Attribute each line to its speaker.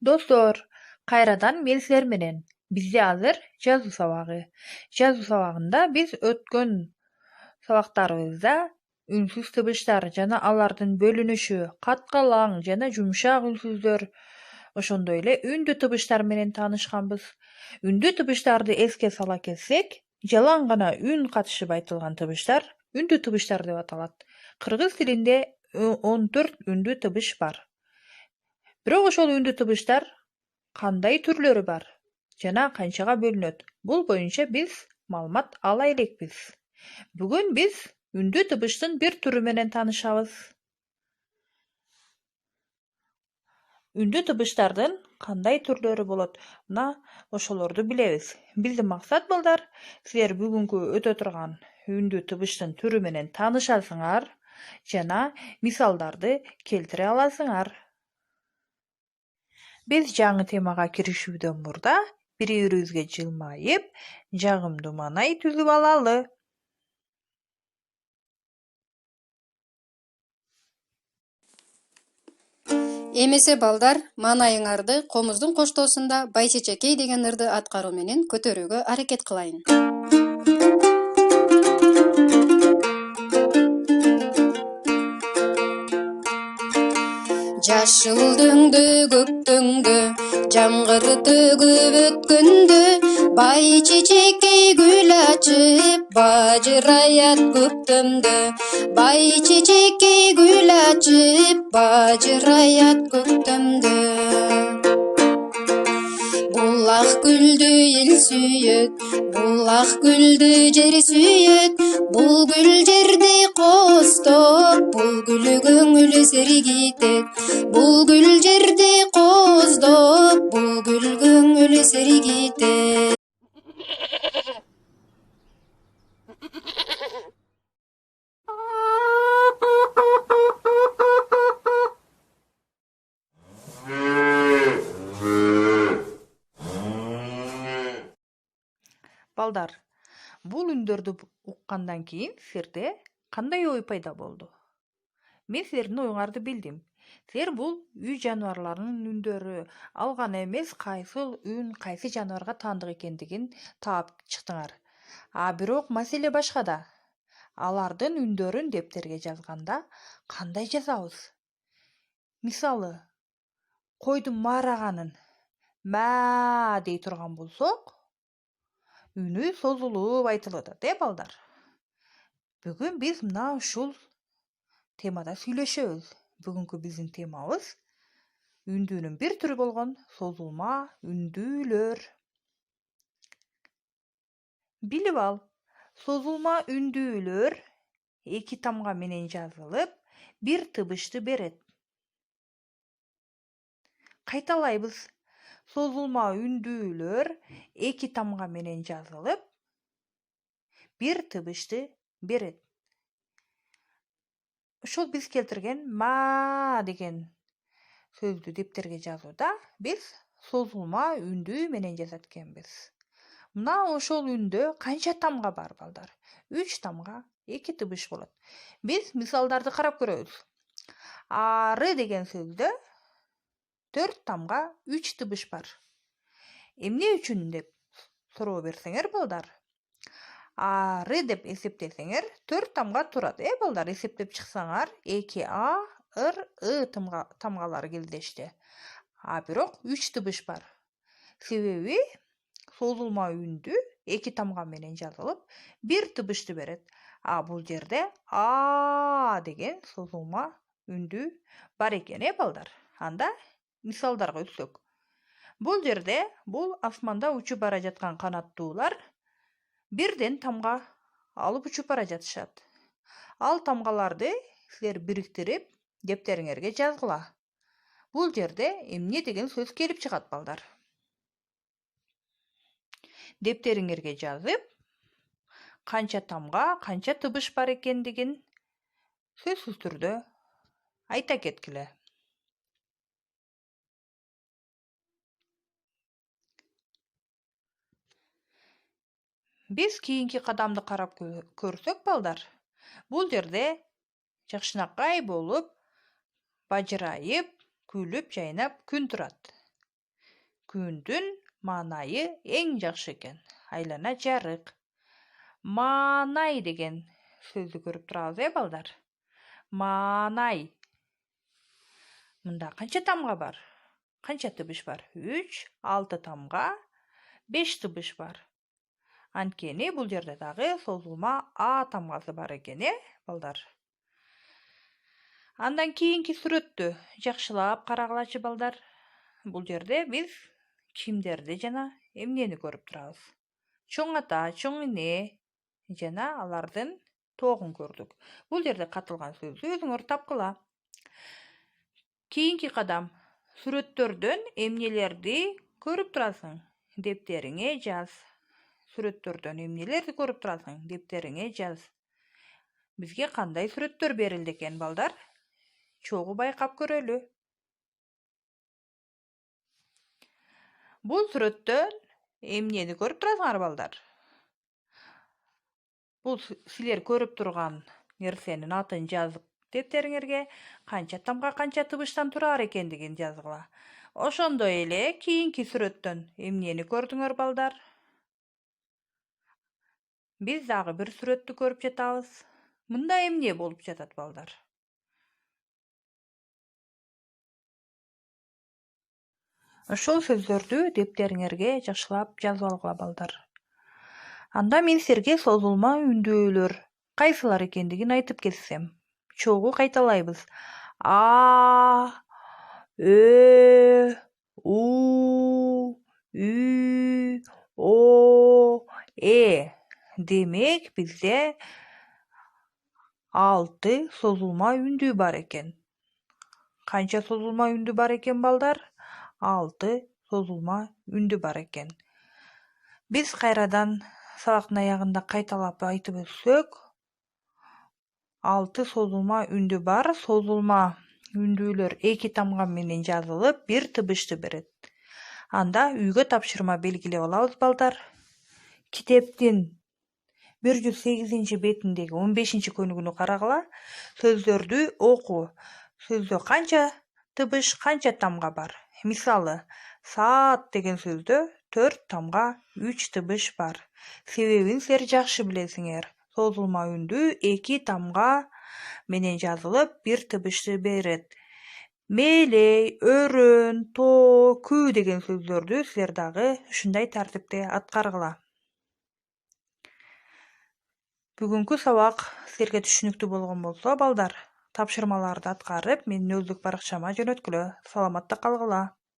Speaker 1: Dostlar, kayradan men sizler menen. Bizde hazır жазуу сабагы. Жазуу сабагында биз өткөн сабактарыбызда үнсүз тыбыштар жана алардын бөлүнүшү, каткалаң жана жумшак үнсүздөр, ошондой эле үндүү тыбыштар менен таанышканбыз. Үндүү тыбыштарды эске сала келсек, жалаң гана үн катышып айтылган тыбыштар үндүү тыбыштар деп аталат. Кыргыз тилинде 14 үндүү тыбыш бар. Бирок ошол үндүү тыбыштар кандай түрлөрү бар жана канчага бөлүнөт? Бул боюнча биз маалымат ала элекпиз. Бүгүн биз үндүү тыбыштын бир түрү менен таанышабыз. Үндүү тыбыштардын кандай түрлөрү болот? Мына ошолорду билебиз. Биздин максат балдар, силер бүгүнкү өтө турган үндүү тыбыштын түрү менен таанышасыңар жана мисалдарды келтире аласыңар. Биз жаңы темага киришүүдөн мурда бири-бирибизге жылмайып, жагымдуу маанай түзүп алалы.
Speaker 2: Эмесе балдар, маанайыңарды комуздун коштоосунда Байчечекей деген ырды аткаруу менен көтөрүүгө аракет кылайын. Жашыл дөңдө көктөңдө жамгыр төгүп өткөндө Байчечекей гүл ачып бажыраят көктөмдө. Байчечекей гүл ачып бажыраят көктөмдө. Булак гүлдү эл сүйөт, булак гүлдү жер сүйөт. Бул гүл жерде кооздоп, бул гүл көңүлү сергитет. Бул гүл жерде кооздоп, бул гүл көңүлү сергитет.
Speaker 1: Балдар, бул үндөрдү уккандан кийин силерде кандай ой пайда болду? Мен силердин оюңарды билдим. Силер бул үй жаныбарларынын үндөрү, ал гана эмес, кайсыл үн кайсы жаныбарга таандык экендигин таап чыктыңар. Бирок маселе башкада. Алардын үндөрүн дептерге жазганда кандай жазабыз? Мисалы, койдун маараганын маа дей турган болсок, үнү созулуп айтылып атат, балдар? Бүгүн биз мына ушул темада сүйлөшөбүз. Бүгүнкү биздин темабыз үндүүнүн бир түрү болгон созулма үндүүлөр. Билип ал, созулма үндүүлөр эки тамга менен жазылып, бир тыбышты берет. Кайталайбыз. Созулма үндүүлөр эки тамга менен жазылып, бир тыбышты берет. Ошол биз келтирген ма деген сөздү дептерге жазууда биз созулма үндүү менен жазат экенбиз. Мына ошол үндө канча тамга бар, балдар? 3 тамга, 2 тыбыш болот. Биз мисалдарды карап көрөбүз. Ары деген сөздө 4 тамга, 3 тыбыш бар. Эмне үчүн деп суроо берсеңер, балдар? Ары деп эсептесеңер 4 тамга турат, балдар? Эсептеп чыксаңар 2А, ыр, тамгалары келдешти. Бирок 3 тыбыш бар. Себеби созулма үндү 2 тамга менен жазылып, бир тыбышты берет. Бул жерде А деген созулма үндү бар экен, балдар? Анда мисалдарга өтсөк. Бул жерде бул асманда учуп бара жаткан канаттуулар бирден тамга алып учуп бара жатышат. Ал тамгаларды силер бириктирип дептериңерге жазгыла. Бул жерде эмне деген сөз келип чыгат, балдар? Дептериңерге жазып, канча тамга, канча тыбыш бар экендигин сөзсүз түрдө айта кеткиле. Биз кийинки кадамды карап көрсөк, балдар, бул жерде жакшынакай болуп, бажырайып, күлүп, жайнап күн турат. Күндүн маанайы эң жакшы экен. Айлана жарык. Маанай деген сөздү көрүп турабыз, балдар? Маанай. Мында канча тамга бар? Канча тыбыш бар? 3, 6 тамга, 5 тыбыш бар. Анткени бул жерде дагы созулма А тамгасы бар экен, балдар? Андан кийинки сүрөттү жакшылап карагылачы, балдар. Бул жерде биз кимдерди жана эмнени көрүп турабыз? Чоң ата, чоң эне жана алардын тоогун көрдүк. Бул жерде катылган сөздү өзүңөр тапкыла. Кийинки кадам: сүрөттөрдөн эмнелерди көрүп турасың? Дептериңе жаз. Сүрөттөрдөн эмнелерди көрүп турасың? Дептериңе жаз. Бизге кандай сүрөттөр берилди экен, балдар? Чогуу байкап көрөлү. Бул сүрөттөн эмнени көрүп турасыңар, балдар? Бул силер көрүп турган нерсенин атын жазып дептериңерге канча тамга канча тыбыштан турар экендигин жазгыла. Ошондой эле кийинки сүрөттөн эмнени көрдүңөр, балдар? Биз дагы бир сүрөттү көрүп жатабыз. Мында эмне болуп жатат, балдар? Ошол сөздөрдү дептериңерге жакшылап жазып алгыла, балдар. Анда мен силерге созулма үндүүлөр кайсылар экендигин айтып кетсем. Чогуу кайталайбыз. А, Ö, У, Ü, O, E. Демек, бизде 6 созулма үндүү бар экен. Канча созулма үндүү бар экен, балдар? 6 созулма үндүү бар экен. Биз кайрадан сабактын аягында кайталап айтып өтсөк, 6 созулма үндүү бар. Созулма үндүүлөр 2 тамга менен жазылып, 1 тыбышты берет. Анда үйгө тапшырма белгилеп алабыз, балдар. Китептин 108 бетиндеги 15 көнүгүнү карагыла. Сөздөрдү оку. Сөздө канча тыбыш, канча тамга бар? Мисалы, саат деген сөздө 4 тамга 3 тыбыш бар. Себебин силер жакшы билесиңер. Созулма үндүү 2 тамга менен жазылып, 1 тыбышты берет. Мелей, өрөн, тоо, күү деген сөздөрдү силер дагы ушундай тартипте аткаргыла. Бүгүнкү сабак силерге түшүнүктүү болгон болсо, балдар, тапшырмаларды аткарып, менин өздүк баракчама жөнөткүлө. Саламатта калгыла.